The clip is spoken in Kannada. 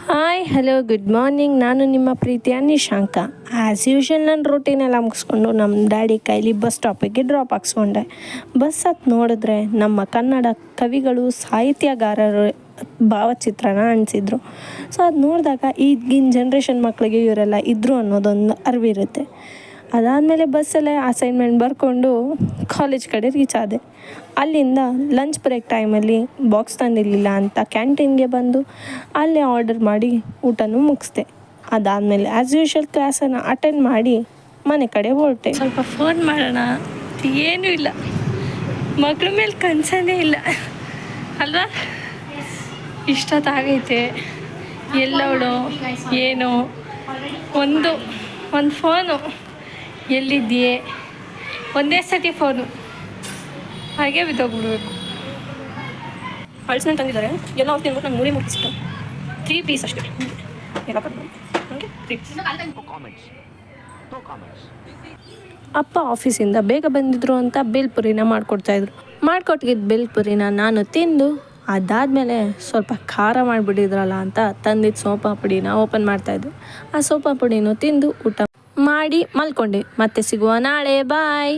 Hi hello good morning. ನಾನು ನಿಮ್ಮ ಪ್ರೀತಿಯ ನಿಶಾಂಕ. ಆ್ಯಸ್ ಯೂಶುವಲ್ ನನ್ನ ರೂಟೀನೆಲ್ಲ ಮುಗಿಸ್ಕೊಂಡು ನಮ್ಮ ಡ್ಯಾಡಿ ಕೈಲಿ ಬಸ್ ಸ್ಟಾಪಿಗೆ ಡ್ರಾಪ್ ಹಾಕ್ಸ್ಕೊಂಡೆ. ಬಸ್ ಹತ್ತು ನೋಡಿದ್ರೆ ನಮ್ಮ ಕನ್ನಡ ಕವಿಗಳು ಸಾಹಿತ್ಯಗಾರರು ಭಾವಚಿತ್ರನ ಅಂಟಿಸಿದ್ರು. ಸೊ ಅದು ನೋಡಿದಾಗ ಈಗಿನ ಜನ್ರೇಷನ್ ಮಕ್ಕಳಿಗೆ ಇವರೆಲ್ಲ ಇದ್ದರು ಅನ್ನೋದೊಂದು ಅರಿವಿರುತ್ತೆ. ಅದಾದಮೇಲೆ ಬಸ್ಸಲ್ಲೇ ಅಸೈನ್ಮೆಂಟ್ ಬರ್ಕೊಂಡು ಕಾಲೇಜ್ ಕಡೆ ರೀಚ್ ಆದೆ. ಅಲ್ಲಿಂದ ಲಂಚ್ ಬ್ರೇಕ್ ಟೈಮಲ್ಲಿ ಬಾಕ್ಸ್ ತಂದಿರಲಿಲ್ಲ ಅಂತ ಕ್ಯಾಂಟೀನ್ಗೆ ಬಂದು ಅಲ್ಲೇ ಆರ್ಡರ್ ಮಾಡಿ ಊಟನೂ ಮುಗಿಸ್ದೆ. ಅದಾದಮೇಲೆ ಆ್ಯಸ್ ಯೂಶುವಲ್ ಕ್ಲಾಸನ್ನು ಅಟೆಂಡ್ ಮಾಡಿ ಮನೆ ಕಡೆ ಹೊರಟೆ. ಸ್ವಲ್ಪ ಫೋನ್ ಮಾಡೋಣ, ಏನೂ ಇಲ್ಲ, ಮಗಳ ಮೇಲೆ ಕನ್ಸನೇ ಇಲ್ಲ ಅಲ್ವಾ? ಇಷ್ಟೊತ್ತಾಗೈತೆ, ಎಲ್ಲವಳು ಏನೋ ಒಂದು ಫೋನು, ಎಲ್ಲಿದ್ದೀಯೇ, ಒಂದೇ ಸತಿ ಫೋನು, ಹಾಗೆ ಬಿದ್ದೋಗ್ಬಿಡ್ಬೇಕು. ಅಳ್ಸ್ಕೊಂಡು ತಂದಿದ್ದಾರೆ, ಎಲ್ಲ ಹೋಗ್ತೀನಿ ಅಂದ್ಬಿಟ್ಟು ನಾನು 3 ಮುಗಿಸ್ತು. 3 ಪೀಸ್ ಅಷ್ಟೇ ಎಲ್ಲ ಕಟ್ಕೊಂಡು ನನಗೆ 3 ಪೀಸ್. ಅಪ್ಪ ಆಫೀಸಿಂದ ಬೇಗ ಬಂದಿದ್ರು ಅಂತ ಬೇಲ್ಪುರಿನ ಮಾಡ್ಕೊಟ್ಟಿದ್ದ ಬೇಲ್ಪುರಿನ ನಾನು ತಿಂದು, ಅದಾದಮೇಲೆ ಸ್ವಲ್ಪ ಖಾರ ಮಾಡಿಬಿಟ್ಟಿದ್ರಲ್ಲ ಅಂತ ತಂದಿದ್ದು ಸೋಪಾ ಪುಡಿನ ಓಪನ್ ಮಾಡ್ತಾಯಿದ್ದು. ಆ ಸೋಪಾ ಪುಡಿನೂ ತಿಂದು ಊಟ ಮಾಡಿ ಮಲ್ಕೊಂಡೆ. ಮತ್ತೆ ಸಿಗುವ ನಾಳೆ, ಬಾಯ್.